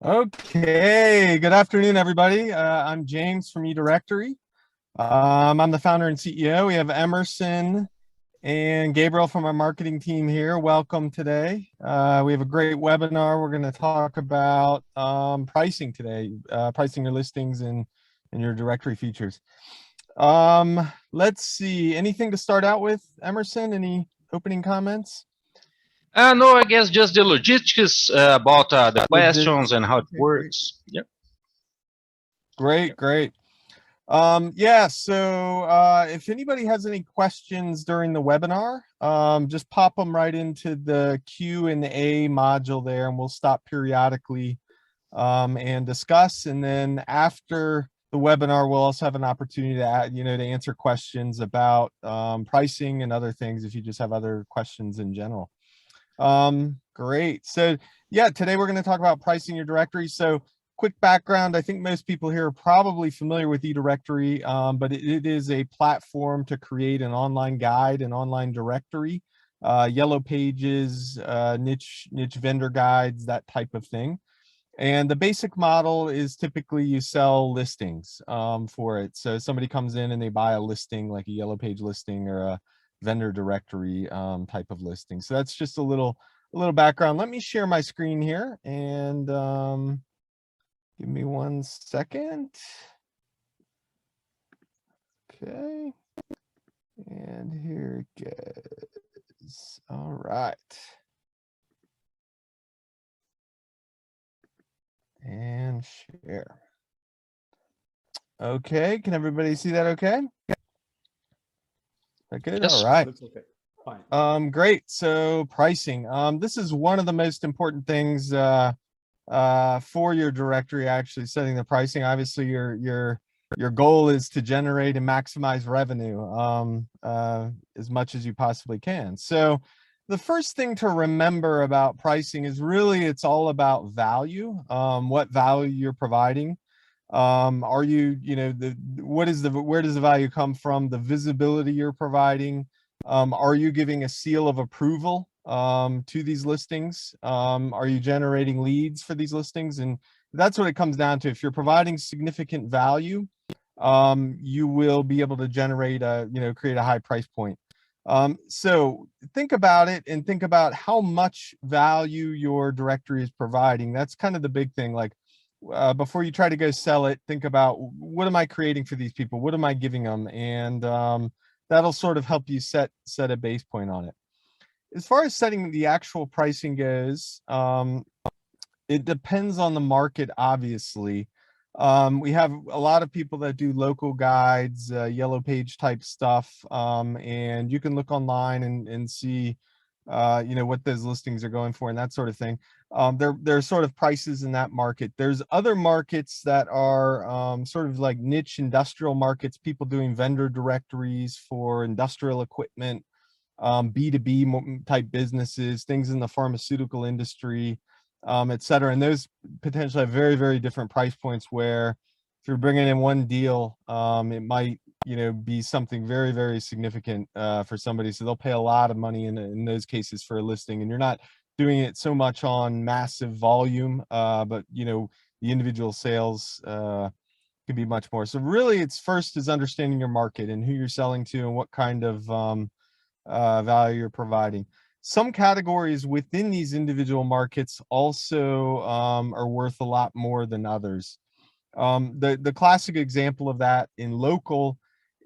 Okay, good afternoon, everybody. I'm James from eDirectory. I'm the founder and CEO. We have Emerson and Gabriel from our marketing team here. Welcome today. We have a great webinar. We're going to talk about pricing today, pricing your listings and your directory features. Let's see, anything to start out with, Emerson? Any opening comments? No, I guess just the logistics about the questions and how it works. Great. Yep. Great. Yeah, so if anybody has any questions during the webinar, just pop them right into the Q&A module there, and we'll stop periodically and discuss. And then after the webinar, we'll also have an opportunity to to answer questions about pricing and other things if you just have other questions in general. Great. So yeah, today we're going to talk about pricing your directory. So quick background, I think most people here are probably familiar with eDirectory, but it is a platform to create an online guide, an online directory, yellow pages, niche vendor guides, that type of thing. And the basic model is typically you sell listings for it. So somebody comes in and they buy a listing, like a yellow page listing or a vendor directory type of listing. So that's just a little background. Let me share my screen here and give me 1 second. Okay. And here it goes. All right. And share. Okay, can everybody see that okay? Good. Yes. All right. Looks okay. Fine. Great. So pricing. This is one of the most important things for your directory, actually setting the pricing. Obviously, your goal is to generate and maximize revenue as much as you possibly can. So the first thing to remember about pricing is really it's all about value, what value you're providing. Are you, where does the value come from? The visibility you're providing. Are you giving a seal of approval to these listings? Are you generating leads for these listings? And that's what it comes down to. If you're providing significant value, you will be able to generate create a high price point. So think about it and think about how much value your directory is providing. That's kind of the big thing. Like before you try to go sell it, think about what am I creating for these people? What am I giving them? And that'll sort of help you set a base point on it. As far as setting the actual pricing goes, it depends on the market, obviously. We have a lot of people that do local guides, yellow page type stuff, and you can look online and see what those listings are going for and that sort of thing. There are sort of prices in that market. There's other markets that are sort of like niche industrial markets, people doing vendor directories for industrial equipment, B2B type businesses, things in the pharmaceutical industry, et cetera. And those potentially have very, very different price points where if you're bringing in one deal, it might be something very, very significant for somebody. So they'll pay a lot of money in those cases for a listing, and you're not doing it so much on massive volume, but the individual sales can be much more. So really it's first is understanding your market and who you're selling to and what kind of value you're providing. Some categories within these individual markets also are worth a lot more than others. The classic example of that in local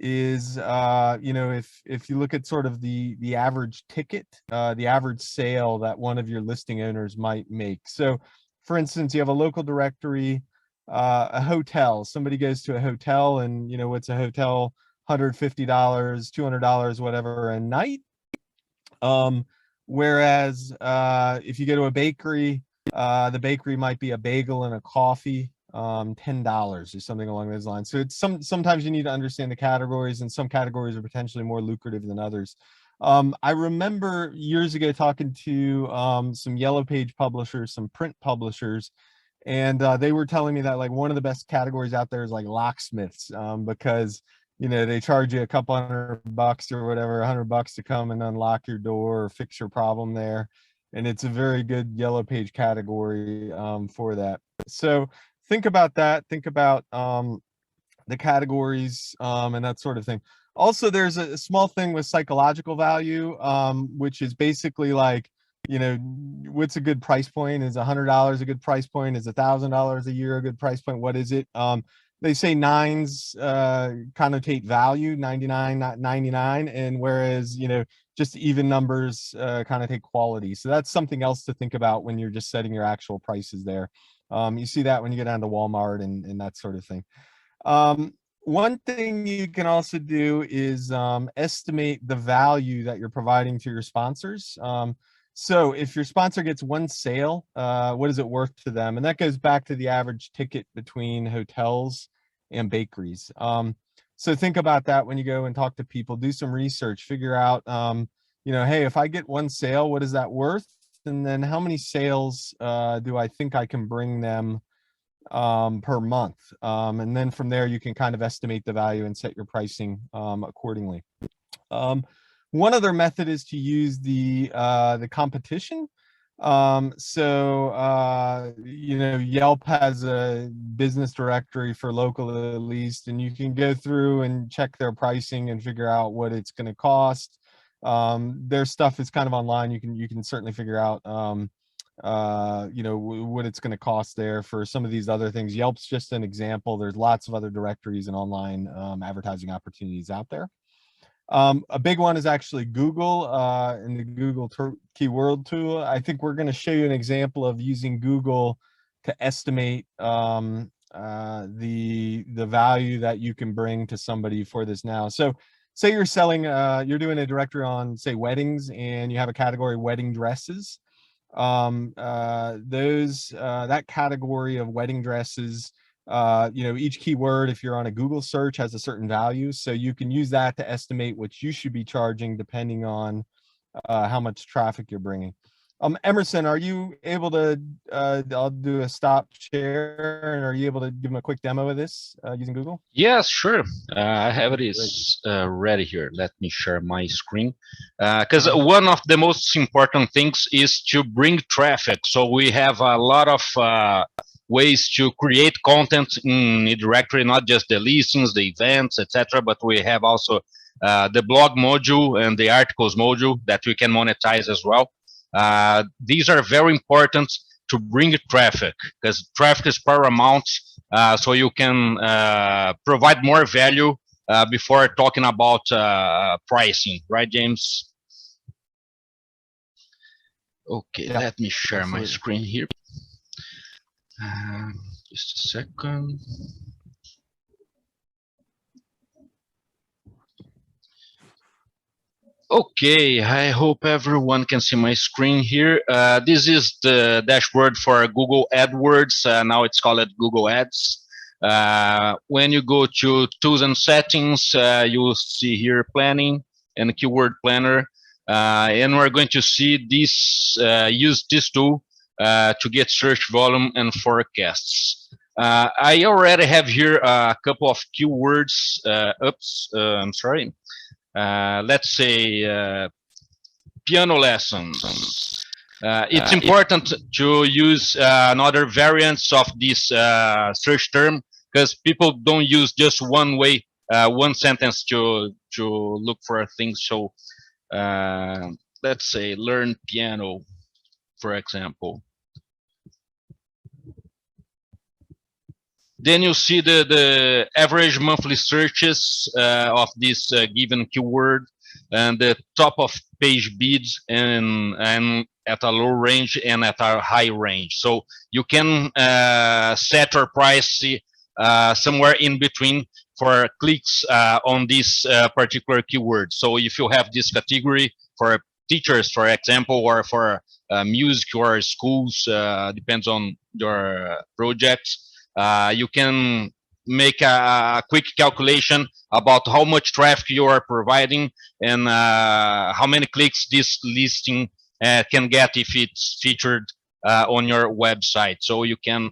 is if you look at sort of the average ticket, the average sale that one of your listing owners might make. So for instance, you have a local directory, a hotel, somebody goes to a hotel and what's a hotel, $150, $200, whatever a night. Whereas if you go to a bakery, the bakery might be a bagel and a coffee, $10 or something along those lines. So it's sometimes you need to understand the categories, and some categories are potentially more lucrative than others. I remember years ago talking to some yellow page publishers, some print publishers, and they were telling me that like one of the best categories out there is like locksmiths, because they charge you a couple $100 or whatever, $100 to come and unlock your door or fix your problem there. And it's a very good yellow page category for that. So think about that. Think about the categories and that sort of thing. Also, there's a small thing with psychological value, which is basically like, you know, what's a good price point? Is $100 a good price point? Is $1,000 a year a good price point? What is it? They say nines connotate value, 99, not 99, and whereas, you know, just even numbers connotate quality. So that's something else to think about when you're just setting your actual prices there. You see that when you get down to Walmart and that sort of thing. One thing you can also do is estimate the value that you're providing to your sponsors. So if your sponsor gets one sale, what is it worth to them? And that goes back to the average ticket between hotels and bakeries. So think about that when you go and talk to people, do some research, figure out, you know, hey, if I get one sale, what is that worth? And then how many sales do I think I can bring them per month? And then from there, you can kind of estimate the value and set your pricing accordingly. One other method is to use the competition. You know, Yelp has a business directory for local at least, and you can go through and check their pricing and figure out what it's going to cost. Their stuff is kind of online. You can certainly figure out you know, what it's going to cost there for some of these other things. Yelp's just an example. There's lots of other directories and online advertising opportunities out there. A big one is actually Google and the Google keyword tool. I think we're going to show you an example of using Google to estimate the value that you can bring to somebody for this now. So say you're selling, you're doing a directory on, say, weddings, and you have a category wedding dresses. That category of wedding dresses, you know, each keyword, if you're on a Google search, has a certain value. So you can use that to estimate what you should be charging depending on how much traffic you're bringing. Emerson, are you able to, I'll do a stop share, and are you able to give them a quick demo of this using Google? Yes, sure. I have it ready here. Let me share my screen. Because one of the most important things is to bring traffic. So we have a lot of ways to create content in eDirectory, not just the listings, the events, etc., but we have also the blog module and the articles module that we can monetize as well. These are very important to bring traffic, because traffic is paramount, so you can provide more value before talking about pricing, right, James? Okay, yeah. Let me share my screen here. Just a second. Okay, I hope everyone can see my screen here. This is the dashboard for Google AdWords. Now it's called Google Ads. When you go to Tools and Settings, you'll see here Planning and Keyword Planner. And we're going to see this, use this tool to get search volume and forecasts. I already have here a couple of keywords. I'm sorry. Let's say piano lessons. It's important to use another variants of this search term, because people don't use just one way, one sentence to look for things. So let's say learn piano, for example. Then you see the average monthly searches of this given keyword, and the top of page bids, and at a low range and at a high range. So you can set your price somewhere in between for clicks on this particular keyword. So if you have this category for teachers, for example, or for music or schools, depends on your projects. You can make a quick calculation about how much traffic you are providing and how many clicks this listing can get if it's featured on your website. So you can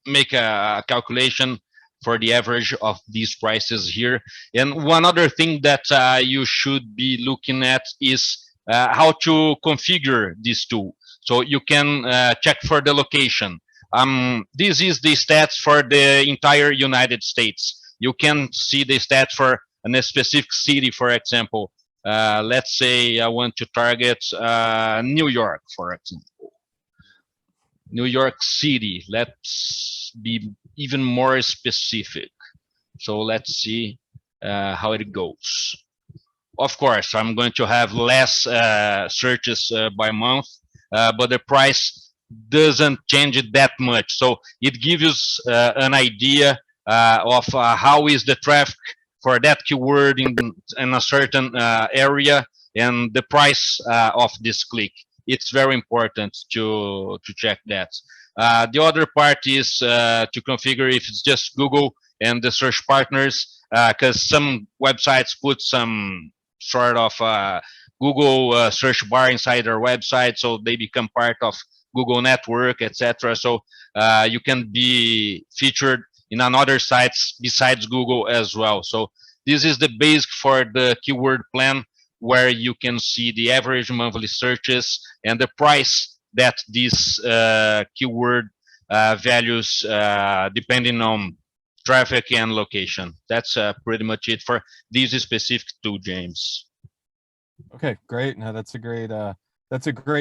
make a calculation for the average of these prices here. And one other thing that you should be looking at is how to configure this tool. So you can check for the location. This is the stats for the entire United States. You can see the stats for a specific city, for example. Let's say I want to target New York, for example. New York City. Let's be even more specific. So let's see how it goes. Of course, I'm going to have less searches by month, but the price doesn't change it that much. So it gives us an idea of how is the traffic for that keyword in a certain area and the price of this click. It's very important to check that. The other part is to configure if it's just Google and the search partners, because some websites put some sort of Google search bar inside their website, so they become part of Google network, etc. So you can be featured in another sites besides Google as well. So this is the basic for the keyword plan, where you can see the average monthly searches and the price that this keyword values depending on traffic and location. That's pretty much it for these specific two, James. Okay, great. No, that's a great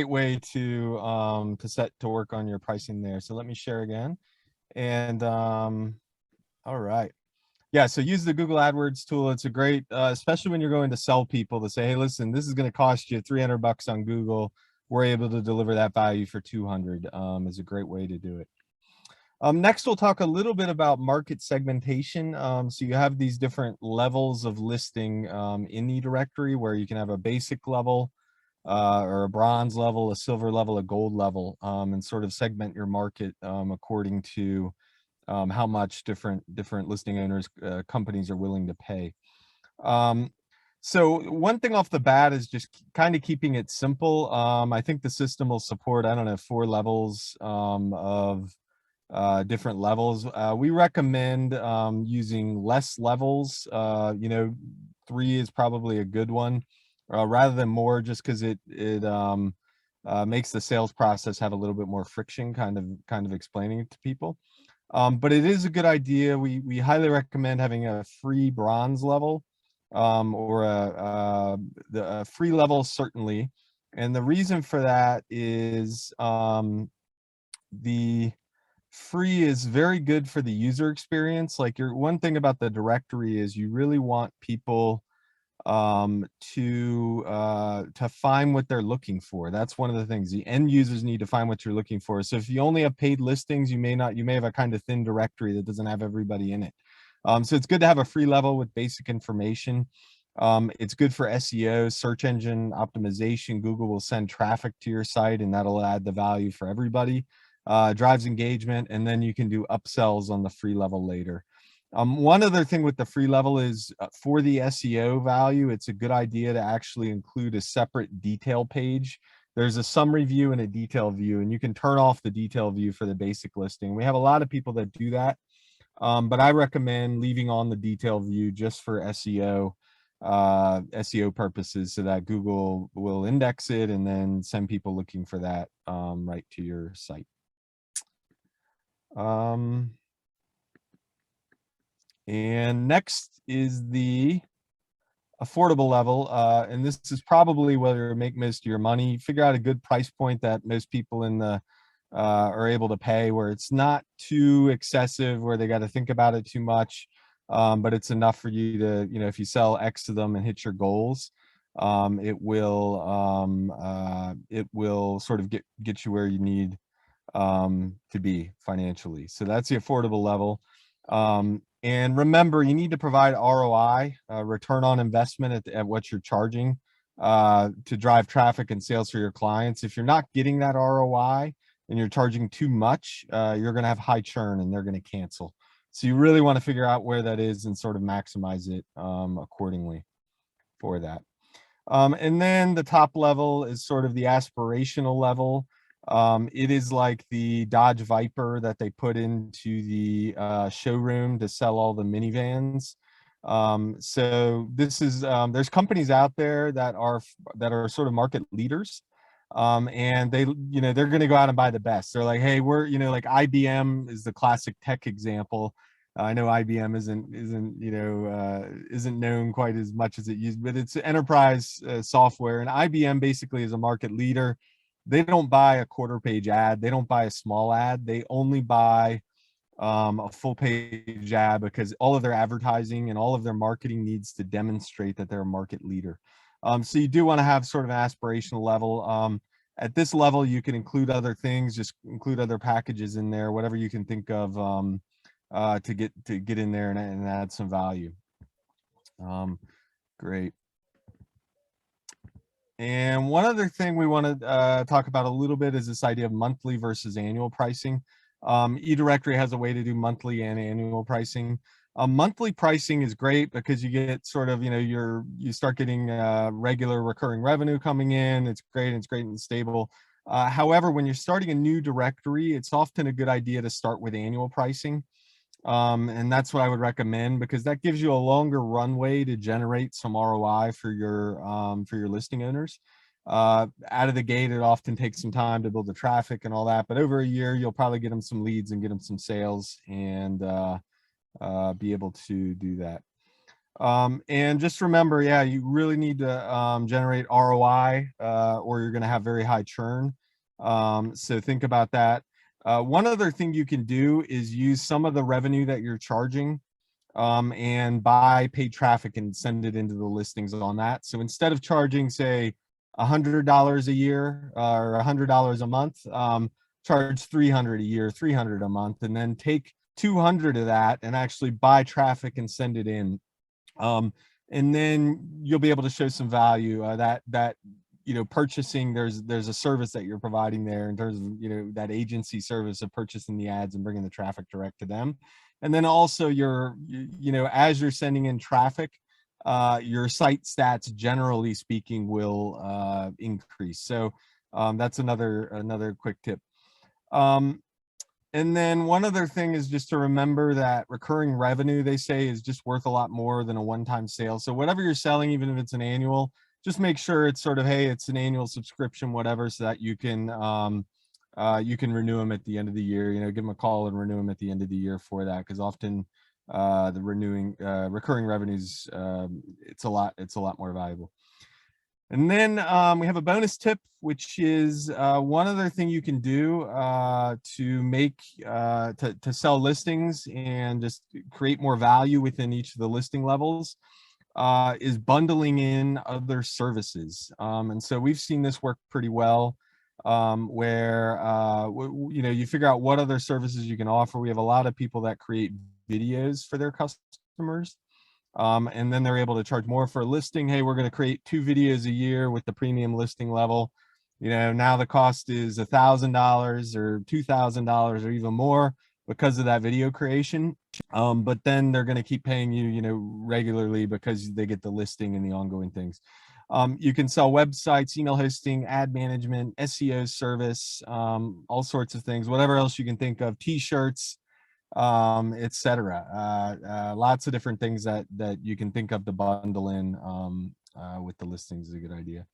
way to set to work on your pricing there. So let me share again. And all right. Yeah, so use the Google AdWords tool. It's a great, especially when you're going to sell people, to say, hey, listen, this is going to cost you $300 on Google. We're able to deliver that value for 200. Is a great way to do it. Next, we'll talk a little bit about market segmentation. So you have these different levels of listing in eDirectory, where you can have a basic level or a bronze level, a silver level, a gold level, and sort of segment your market according to how much different listing owners, companies are willing to pay. So one thing off the bat is just kind of keeping it simple. I think the system will support, I don't know, 4 levels of different levels. We recommend using less levels. 3 is probably a good one, rather than more, just because it makes the sales process have a little bit more friction, kind of explaining it to people. But it is a good idea. We highly recommend having a free bronze level, or a free level, certainly. And the reason for that is the free is very good for the user experience. Like, one thing about the directory is you really want people to find what they're looking for. That's one of the things. The end users need to find what you're looking for. So if you only have paid listings, you may have a kind of thin directory that doesn't have everybody in it. So it's good to have a free level with basic information. It's good for SEO, search engine optimization. Google will send traffic to your site, and that'll add the value for everybody. Drives engagement, and then you can do upsells on the free level later. One other thing with the free level is for the SEO value, it's a good idea to actually include a separate detail page. There's a summary view and a detail view, and you can turn off the detail view for the basic listing. We have a lot of people that do that, but I recommend leaving on the detail view just for SEO purposes, so that Google will index it and then send people looking for that right to your site. And next is the affordable level, and this is probably where you make most of your money. Figure out a good price point that most people in the are able to pay, where it's not too excessive, where they got to think about it too much, but it's enough for you to, if you sell X of them and hit your goals, it will sort of get you where you need to be financially. So that's the affordable level. And remember, you need to provide ROI, return on investment, at what you're charging to drive traffic and sales for your clients. If you're not getting that ROI and you're charging too much, you're going to have high churn and they're going to cancel. So you really want to figure out where that is and sort of maximize it accordingly for that. And then the top level is sort of the aspirational level. It is like the Dodge Viper that they put into the showroom to sell all the minivans. So this is, there's companies out there that are sort of market leaders. and they, they're going to go out and buy the best. They're like, hey, we're, like IBM is the classic tech example. I know IBM isn't known quite as much as it used, but it's enterprise software, and IBM basically is a market leader. They don't buy a quarter page ad. They don't buy a small ad. They only buy a full page ad, because all of their advertising and all of their marketing needs to demonstrate that they're a market leader. So you do want to have sort of an aspirational level. At this level, you can include other things, just include other packages in there, whatever you can think of to get in there and add some value. Great. And one other thing we want to talk about a little bit is this idea of monthly versus annual pricing. eDirectory has a way to do monthly and annual pricing. Monthly pricing is great because you get sort of, you start getting regular recurring revenue coming in. It's great and stable. However, when you're starting a new directory, it's often a good idea to start with annual pricing. And that's what I would recommend, because that gives you a longer runway to generate some ROI for your listing owners. Out of the gate, it often takes some time to build the traffic and all that, but over a year, you'll probably get them some leads and get them some sales, and be able to do that. And just remember, yeah, you really need to generate ROI, or you're going to have very high churn. So think about that. One other thing you can do is use some of the revenue that you're charging and buy paid traffic and send it into the listings on that. So instead of charging, say, $100 a year or $100 a month, charge $300 a year, $300 a month, and then take 200 of that and actually buy traffic and send it in. And then you'll be able to show some value that purchasing, there's a service that you're providing there in terms of, that agency service of purchasing the ads and bringing the traffic direct to them. And then also as you're sending in traffic, your site stats, generally speaking, will increase. So that's another quick tip. And then one other thing is just to remember that recurring revenue, they say, is just worth a lot more than a one-time sale. So whatever you're selling, even if it's an annual, just make sure it's sort of, hey, it's an annual subscription, whatever, so that you can renew them at the end of the year. Give them a call and renew them at the end of the year for that, because often the recurring revenues, it's a lot more valuable. And then we have a bonus tip, which is one other thing you can do to sell listings and just create more value within each of the listing levels, is bundling in other services. And so we've seen this work pretty well, where you figure out what other services you can offer. We have a lot of people that create videos for their customers. And then they're able to charge more for a listing. Hey, we're going to create 2 videos a year with the premium listing level. Now the cost is $1,000 or $2,000 or even more because of that video creation. But then they're going to keep paying you, regularly, because they get the listing and the ongoing things. You can sell websites, email hosting, ad management, SEO service, all sorts of things, whatever else you can think of, t-shirts, etc. Lots of different things that you can think of to bundle in with the listings is a good idea.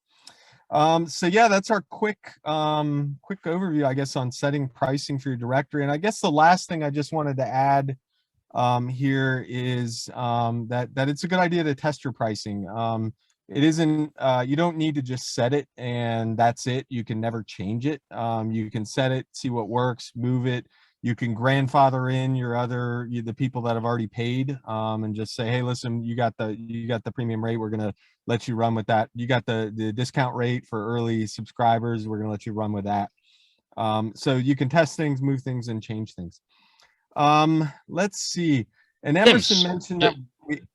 So yeah, that's our quick overview, I guess, on setting pricing for your directory. And I guess the last thing I just wanted to add here is that it's a good idea to test your pricing. It isn't, you don't need to just set it and that's it. You can never change it. You can set it, see what works, move it. You can grandfather in the people that have already paid, and just say, hey, listen, you got the premium rate. We're going to let you run with that. You got the discount rate for early subscribers. We're going to let you run with that. So you can test things, move things, and change things. Let's see. And Emerson mentioned that.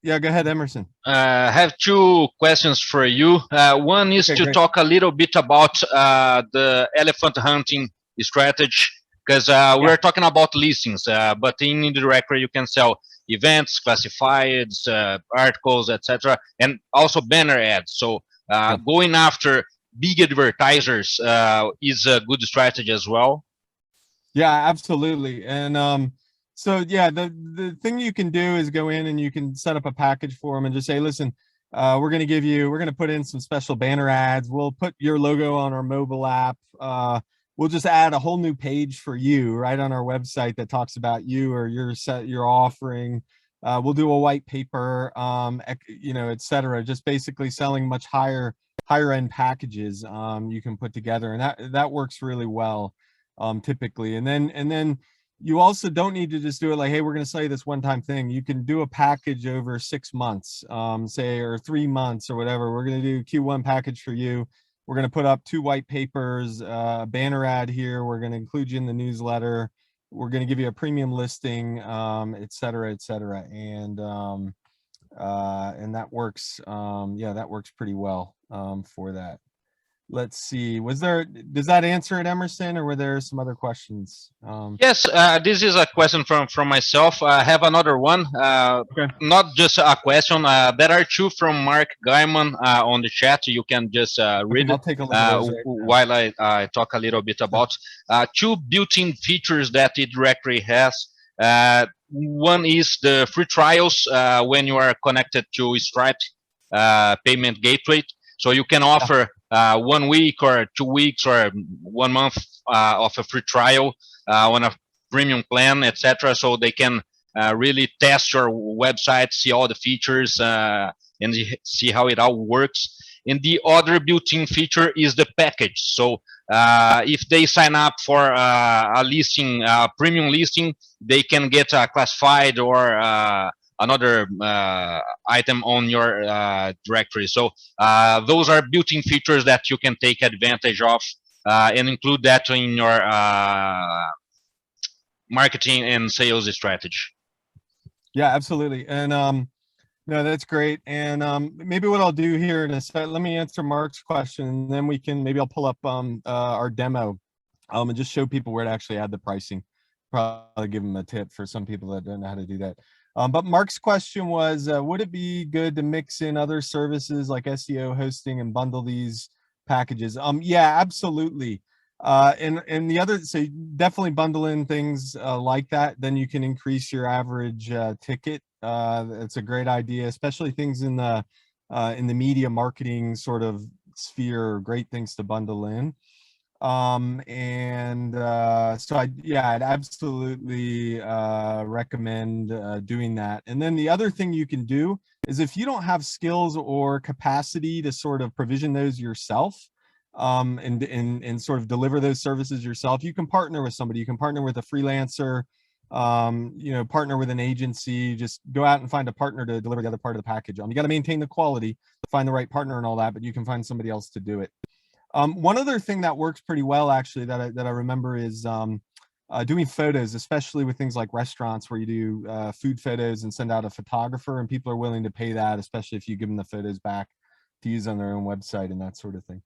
Yeah, go ahead, Emerson. I have 2 questions for you. One is to talk a little bit about the elephant hunting strategy, because we're talking about listings, but in eDirectory you can sell events, classifieds, articles, etc., and also banner ads. So going after big advertisers is a good strategy as well. Yeah, absolutely. And so yeah, the thing you can do is go in and you can set up a package for them and just say, listen, we're going to put in some special banner ads. We'll put your logo on our mobile app. We'll just add a whole new page for you right on our website that talks about you or your offering. We'll do a white paper, et cetera, just basically selling much higher end packages you can put together, and that works really well typically. And then you also don't need to just do it like, hey, we're going to sell you this one-time thing. You can do a package over 6 months, say, or 3 months or whatever. We're going to do Q1 package for you. We're going to put up 2 white papers, a banner ad here. We're going to include you in the newsletter. We're going to give you a premium listing, et cetera, et cetera. And that works. Yeah, that works pretty well for that. Let's see. Does that answer it, Emerson, or were there some other questions? Yes, this is a question from myself. I have another one. Okay. Not just a question. There are 2 from Mark Gaiman on the chat. You can just read I'll take a look at those right now. while I talk a little bit about 2 built-in features that eDirectory has. One is the free trials when you are connected to Stripe payment gateway. So you can offer 1 week or 2 weeks or 1 month of a free trial on a premium plan, etc. So they can really test your website, see all the features, and see how it all works. And the other built-in feature is the package. So if they sign up for a listing, premium listing, they can get a classified or another item on your directory. So those are built-in features that you can take advantage of and include that in your marketing and sales strategy. Yeah, absolutely. And no, that's great. And maybe what I'll do here in a second, let me answer Mark's question, and then maybe I'll pull up our demo and just show people where to actually add the pricing. Probably give them a tip for some people that don't know how to do that. But Mark's question was, would it be good to mix in other services like SEO, hosting, and bundle these packages? Yeah, absolutely. And the other, so definitely bundle in things like that. Then you can increase your average ticket. It's a great idea, especially things in the media marketing sort of sphere. Great things to bundle in. I'd absolutely recommend doing that. And then the other thing you can do is, if you don't have skills or capacity to sort of provision those yourself, and sort of deliver those services yourself, you can partner with somebody. You can partner with a freelancer, partner with an agency. Just go out and find a partner to deliver the other part of the package. You got to maintain the quality, find the right partner and all that, but you can find somebody else to do it. One other thing that works pretty well, actually, that I remember is doing photos, especially with things like restaurants where you do food photos and send out a photographer, and people are willing to pay that, especially if you give them the photos back to use on their own website and that sort of thing.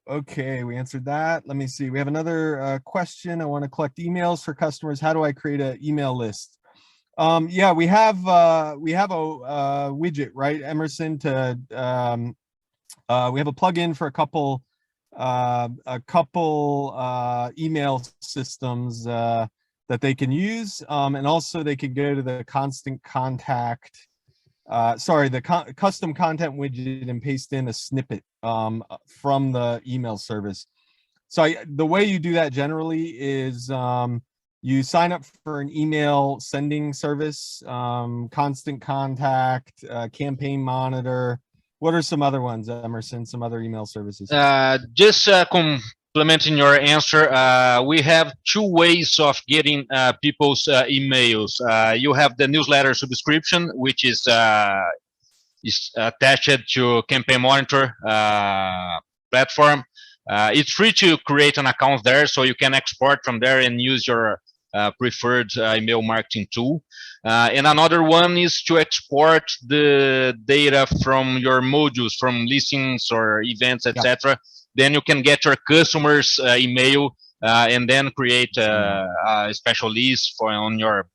Okay, we answered that. Let me see. We have another question. I want to collect emails for customers. How do I create an email list? Yeah, we have a widget, right, Emerson, to we have a plugin for a couple email systems that they can use, and also they can go to the constant contact, the custom content widget, and paste in a snippet from the email service. So the way you do that generally is you sign up for an email sending service, constant contact, campaign monitor. What are some other ones, Emerson? Some other email services? Just complementing your answer, we have 2 ways of getting people's emails. You have the newsletter subscription, which is attached to Campaign Monitor platform. It's free to create an account there, so you can export from there and use your preferred email marketing tool. And another one is to export the data from your modules, from listings or events, etc. Then you can get your customers' email and then create a special list on your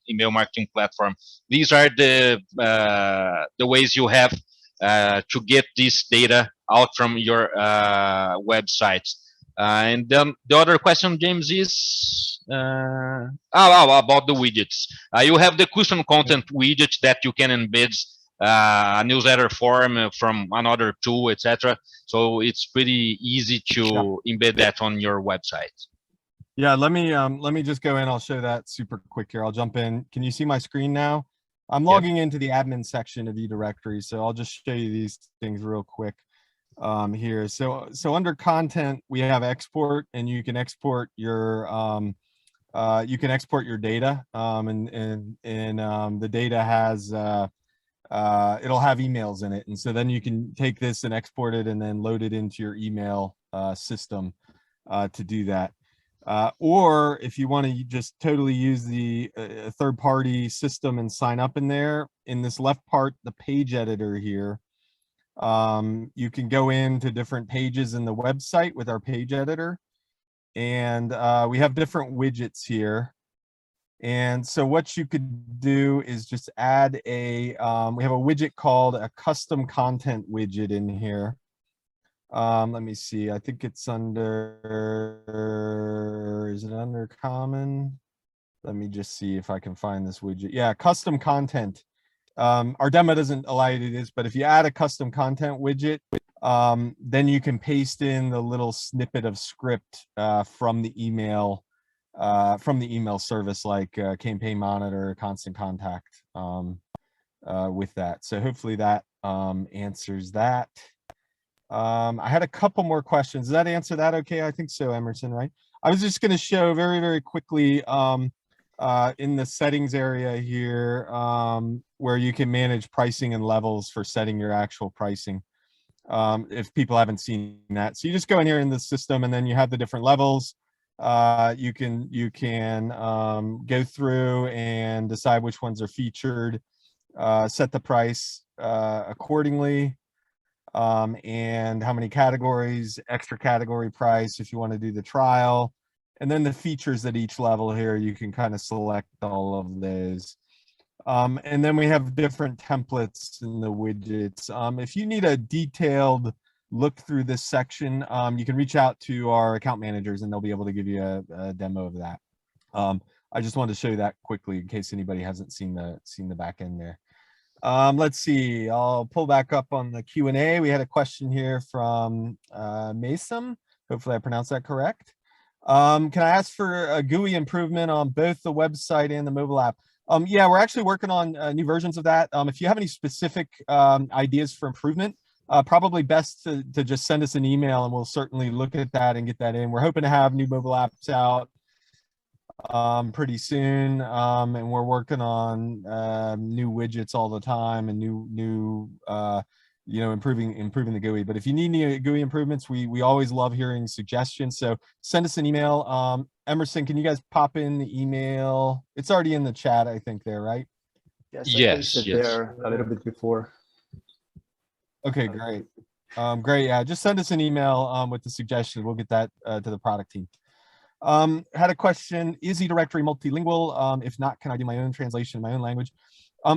email marketing platform. These are the ways you have to get this data out from your websites. And then the other question, James, is about the widgets. You have the custom content widget that you can embed a newsletter form from another tool, etc. So it's pretty easy to embed that on your website. Yeah, let me just go in. I'll show that super quick here. I'll jump in. Can you see my screen now? I'm logging into the admin section of eDirectory, so I'll just show you these things real quick here. So under content, we have export, and you can export your data, and the data has it'll have emails in it, and so then you can take this and export it and then load it into your email system to do that. Or if you want to just totally use the third-party system and sign up in there, in this left part, the page editor here, you can go into different pages in the website with our page editor, and we have different widgets here. And so what you could do is just add we have a widget called a custom content widget in here. Let me see, I think it's under, is it under common? Let me just see if I can find this widget. Yeah, custom content. Our demo doesn't allow you to do this, but if you add a custom content widget, then you can paste in the little snippet of script from the email service, like Campaign Monitor, Constant Contact, with that. So hopefully that answers that. I had a couple more questions. Does that answer that okay? I think so, Emerson, right? I was just going to show very, very quickly in the settings area here, where you can manage pricing and levels for setting your actual pricing, if people haven't seen that. So you just go in here in the system, and then you have the different levels. You can go through and decide which ones are featured, set the price accordingly, and how many categories, extra category price if you want to do the trial, and then the features at each level here, you can kind of select all of those. And then we have different templates in the widgets. If you need a detailed look through this section, you can reach out to our account managers, and they'll be able to give you a demo of that. I just wanted to show you that quickly in case anybody hasn't seen the back end there. Let's see, I'll pull back up on the Q&A. We had a question here from Mason. Hopefully I pronounced that correct. Can I ask for a GUI improvement on both the website and the mobile app? Yeah, we're actually working on new versions of that. If you have any specific ideas for improvement, probably best to just send us an email, and we'll certainly look at that and get that in. We're hoping to have new mobile apps out pretty soon, and we're working on new widgets all the time, and new improving the GUI. But if you need any GUI improvements, we always love hearing suggestions, so send us an email. Emerson, can you guys pop in the email? It's already in the chat, I think, there, right? Yes, yes. There a little bit before. Okay, great. Great, yeah, just send us an email with the suggestions. We'll get that to the product team. Had a question, is eDirectory multilingual? If not, can I do my own translation in my own language?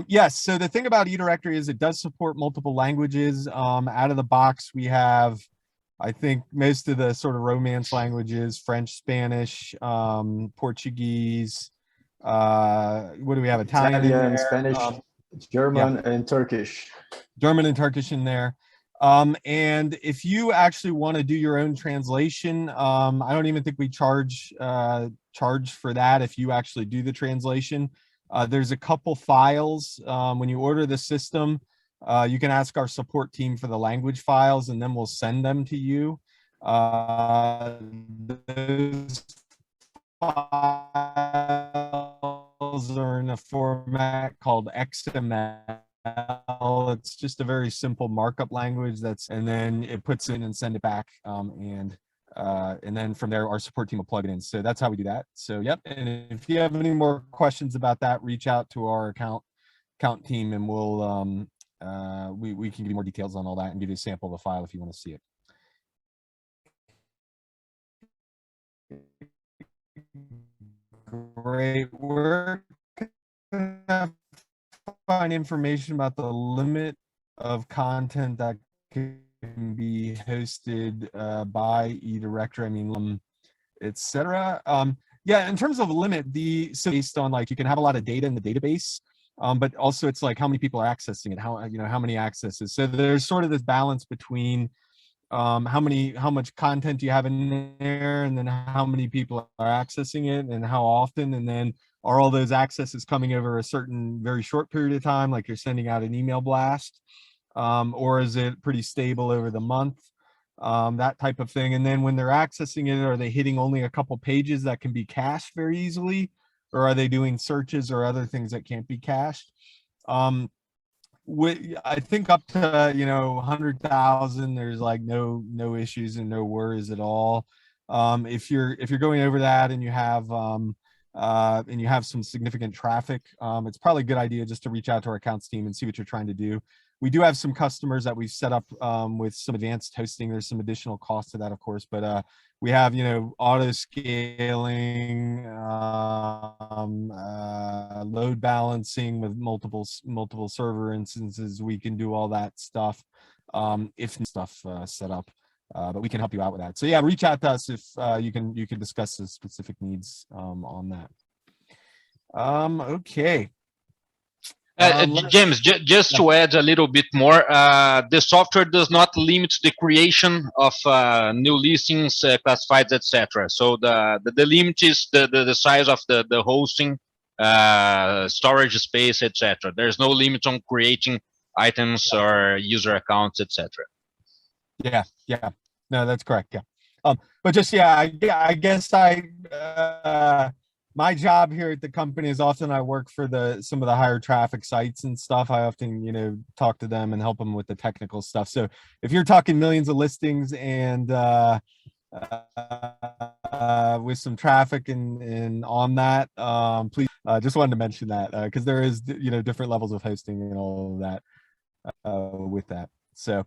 Yes, so the thing about eDirectory is it does support multiple languages. Out of the box, we have, I think, most of the sort of Romance languages: French, Spanish, Portuguese. What do we have? Italian, Spanish, German, and Turkish. German and Turkish in there. And if you actually want to do your own translation, I don't even think we charge for that. If you actually do the translation, there's a couple files. When you order the system, you can ask our support team for the language files, and then we'll send them to you. Those files are in a format called XML. It's just a very simple markup language and then it puts it in and send it back, and then from there our support team will plug it in. So that's how we do that. So yep, and if you have any more questions about that, reach out to our account team, and we'll we can give you more details on all that and give you a sample of the file if you want to see it. Great work. Find information about the limit of content that can be hosted by eDirectory, I mean, etc. Yeah, in terms of limit, so based on, like, you can have a lot of data in the database, But also it's like how many people are accessing it, how many accesses. So there's sort of this balance between how much content do you have in there, and then how many people are accessing it and how often, and then are all those accesses coming over a certain very short period of time, like you're sending out an email blast, or is it pretty stable over the month, that type of thing. And then when they're accessing it, are they hitting only a couple pages that can be cached very easily, or are they doing searches or other things that can't be cached? I think up to 100,000, there's like no issues and no worries at all. If you're going over that and you have some significant traffic, it's probably a good idea just to reach out to our accounts team and see what you're trying to do. We do have some customers that we've set up with some advanced hosting. There's some additional cost to that, of course, but we have auto scaling, load balancing with multiple server instances. We can do all that stuff if stuff set up, but we can help you out with that. So yeah, reach out to us if you can discuss the specific needs on that. Okay. James, just to add a little bit more, the software does not limit the creation of new listings, classifieds, etc. So the limit is the size of the hosting, storage space, etc. There's no limit on creating items or user accounts, etc. Yeah, no, that's correct. Yeah, but just I guess my job here at the company is often I work for some of the higher traffic sites and stuff. I often, talk to them and help them with the technical stuff. So if you're talking millions of listings and with some traffic and on that, please, just wanted to mention that because there is, different levels of hosting and all of that with that. So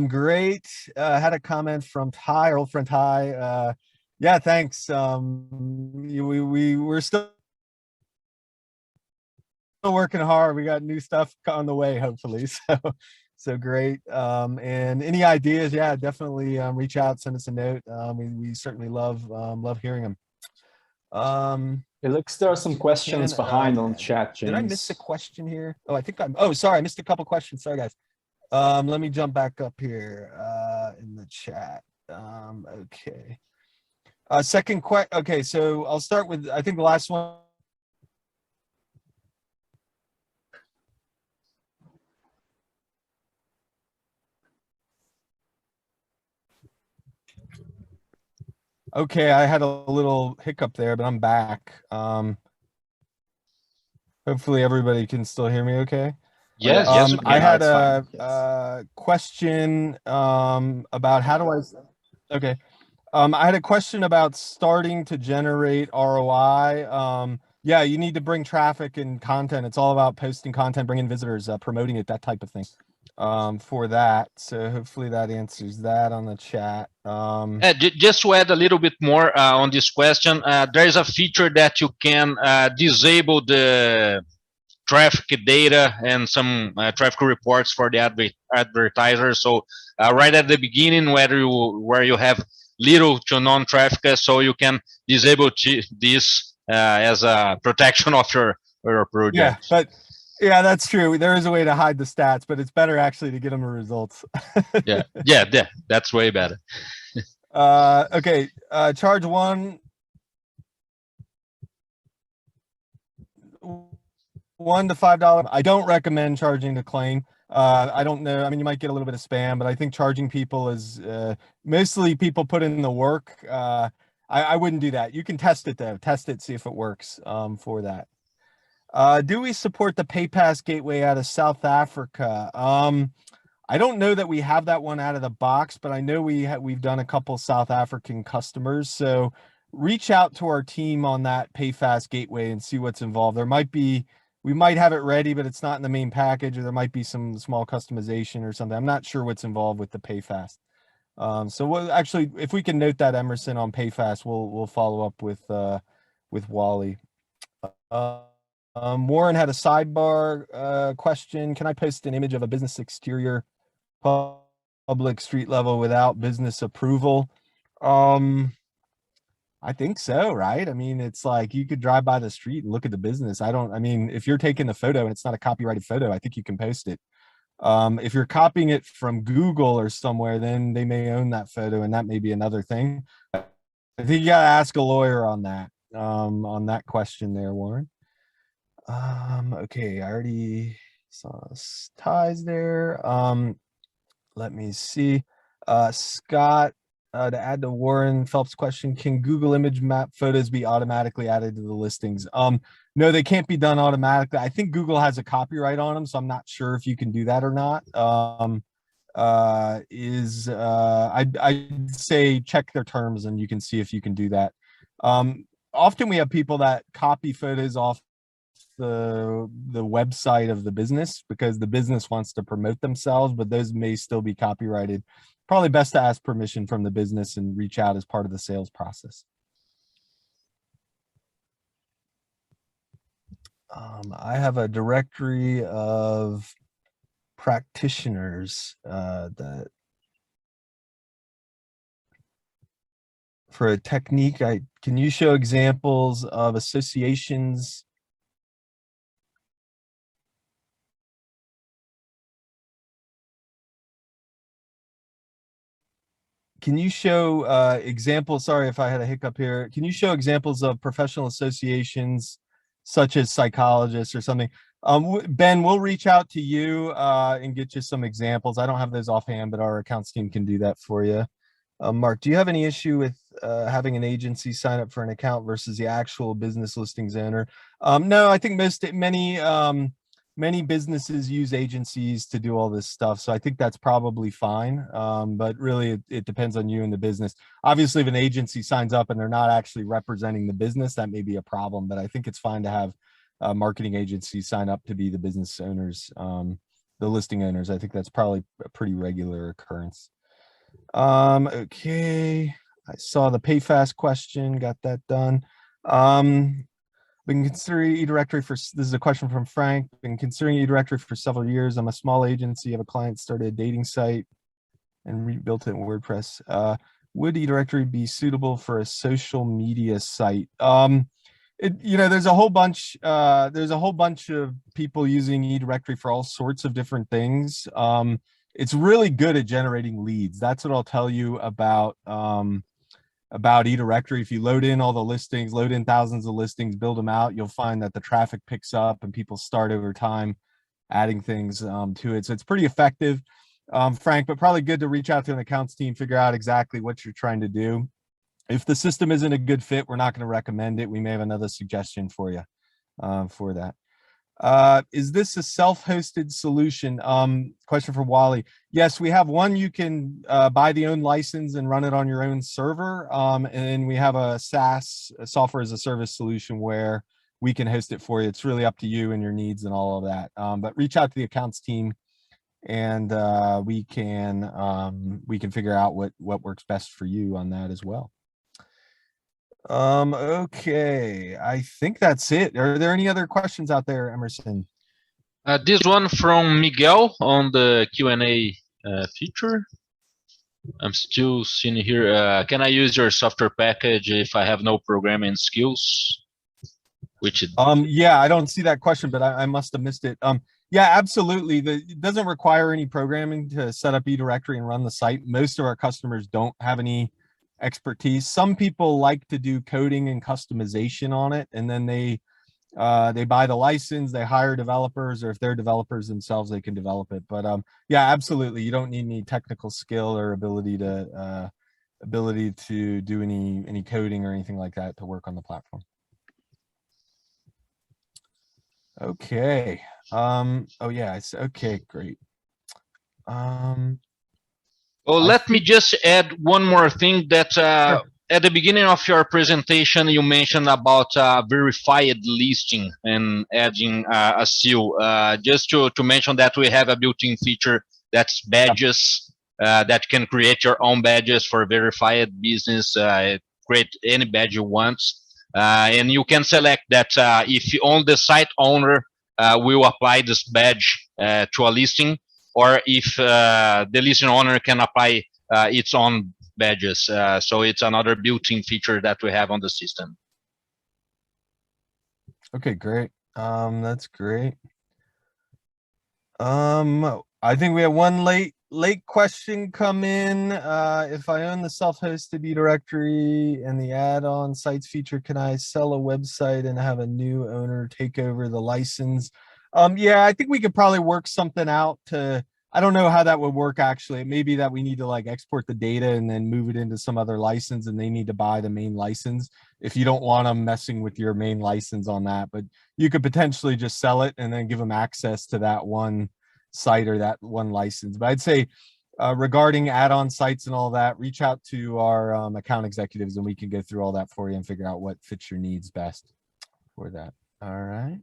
great. Had a comment from Ty, our old friend Ty. Yeah, thanks. We're still working hard. We got new stuff on the way, hopefully. So great. And any ideas? Yeah, definitely reach out, send us a note. We certainly love hearing them. It looks there are some questions behind on chat, James. Did I miss a question here? Oh, I think sorry, I missed a couple questions. Sorry, guys. Let me jump back up here in the chat. Okay. Second question. Okay, so I'll start with, I think the last one. Okay, I had a little hiccup there, but I'm back. Hopefully everybody can still hear me okay. Yes, I had a question about how do I, okay. I had a question about starting to generate ROI. Yeah, you need to bring traffic and content. It's all about posting content, bringing visitors, promoting it, that type of thing for that. So hopefully that answers that on the chat. Just to add a little bit more on this question, there is a feature that you can disable the traffic data and some traffic reports for the advertisers. So right at the beginning, where you have little to non-traffic, so you can disable this as a protection of your project. Yeah, but yeah, that's true. There is a way to hide the stats, but it's better actually to get them the results. yeah, that's way better. Okay, charge $1 to $5. I don't recommend charging to claim. I don't know. I mean, you might get a little bit of spam, but I think charging people is mostly people put in the work. I wouldn't do that. You can test it though. Test it, see if it works for that. Do we support the PayPass gateway out of South Africa? I don't know that we have that one out of the box, but I know we've done a couple South African customers. So reach out to our team on that PayFast gateway and see what's involved. We might have it ready, but it's not in the main package, or there might be some small customization or something. I'm not sure what's involved with the PayFast. So we'll actually, if we can note that, Emerson, on PayFast, we'll follow up with Wally. Warren had a sidebar question. Can I post an image of a business exterior public street level without business approval? I I think so, right? I mean, it's like you could drive by the street and look at the business. I mean, if you're taking the photo and it's not a copyrighted photo, I think you can post it. If you're copying it from Google or somewhere, then they may own that photo, and that may be another thing. I think you gotta ask a lawyer on that question there, Warren. Okay, I already saw ties there. Let me see. Scott, to add to Warren Phelps' question, can Google image map photos be automatically added to the listings? No, they can't be done automatically. I think Google has a copyright on them, so I'm not sure if you can do that or not. I'd say check their terms and you can see if you can do that. Often we have people that copy photos off the website of the business because the business wants to promote themselves, but those may still be copyrighted. Probably best to ask permission from the business and reach out as part of the sales process. I have a directory of practitioners that for a technique, can you show examples of associations? Can you show examples? Sorry if I had a hiccup here. Can you show examples of professional associations such as psychologists or something? Ben, we'll reach out to you and get you some examples. I don't have those offhand, but our accounts team can do that for you. Mark, do you have any issue with having an agency sign up for an account versus the actual business listings owner? No, I think many businesses use agencies to do all this stuff, so I think that's probably fine. But really, it depends on you and the business. Obviously, if an agency signs up and they're not actually representing the business, that may be a problem. But I think it's fine to have marketing agencies sign up to be the business owners, the listing owners. I think that's probably a pretty regular occurrence. Okay, I saw the pay fast question, got that done. Been considering eDirectory for, this is a question from Frank, been considering eDirectory for several years. I'm a small agency, have a client started a dating site and rebuilt it in WordPress. Would eDirectory be suitable for a social media site? There's a whole bunch of people using eDirectory for all sorts of different things. It's really good at generating leads. That's what I'll tell you about eDirectory. If you load in all the listings, load in thousands of listings, build them out, you'll find that the traffic picks up and people start over time adding things to it. So it's pretty effective, Frank, but probably good to reach out to an accounts team, figure out exactly what you're trying to do. If the system isn't a good fit, we're not going to recommend it. We may have another suggestion for you for that. Is this a self-hosted solution? Question from Wally. Yes, we have one. You can buy the own license and run it on your own server. And we have a SaaS, a software as a service solution where we can host it for you. It's really up to you and your needs and all of that. But reach out to the accounts team and we can figure out what works best for you on that as well. Okay, I think that's it. Are there any other questions out there, Emerson? This one from Miguel on the Q&A feature. I'm still seeing here, can I use your software package if I have no programming skills? Yeah, I don't see that question, but I must have missed it. Yeah, absolutely. It doesn't require any programming to set up eDirectory and run the site. Most of our customers don't have any expertise. Some people like to do coding and customization on it, and then they buy the license, they hire developers, or if they're developers themselves, they can develop it. But yeah, absolutely, you don't need any technical skill or ability to do any coding or anything like that to work on the platform. Okay. Oh yeah, okay, great. Let me just add one more thing that Sure. At the beginning of your presentation, you mentioned about verified listing and adding a seal. Just to mention that we have a built-in feature that's badges that can create your own badges for verified business, create any badge you want. And you can select that if on the site owner will apply this badge to a listing, or if the listing owner can apply its own badges. So it's another built-in feature that we have on the system. Okay, great. That's great. I think we have one late question come in. If I own the self-hosted eDirectory and the add-on sites feature, can I sell a website and have a new owner take over the license? Yeah, I think we could probably work something out to, I don't know how that would work actually. It may be that we need to like export the data and then move it into some other license and they need to buy the main license if you don't want them messing with your main license on that. But you could potentially just sell it and then give them access to that one site or that one license. But I'd say regarding add-on sites and all that, reach out to our account executives and we can go through all that for you and figure out what fits your needs best for that. All right.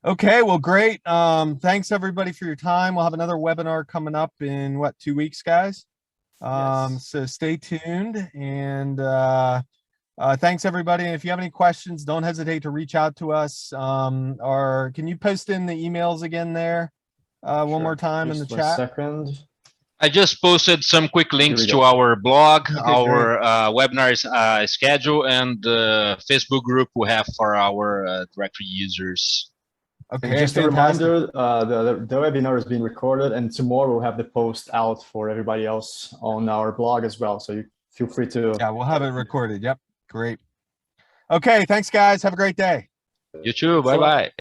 Okay, well, great. Thanks everybody for your time. We'll have another webinar coming up in what, 2 weeks, guys? Yes. So stay tuned and thanks everybody. And if you have any questions, don't hesitate to reach out to us. Or can you post in the emails again there one more time in the Just chat? 1 second. I just posted some quick links we to go. our blog, Okay, our webinar schedule, and the Facebook group we have for our directory users. Okay, And just fantastic. a reminder, the webinar is being recorded, and tomorrow we'll have the post out for everybody else on our blog as well. So you feel free to. Yeah, we'll have it recorded. Yep, great. Okay, thanks guys. Have a great day. You too. Bye-bye.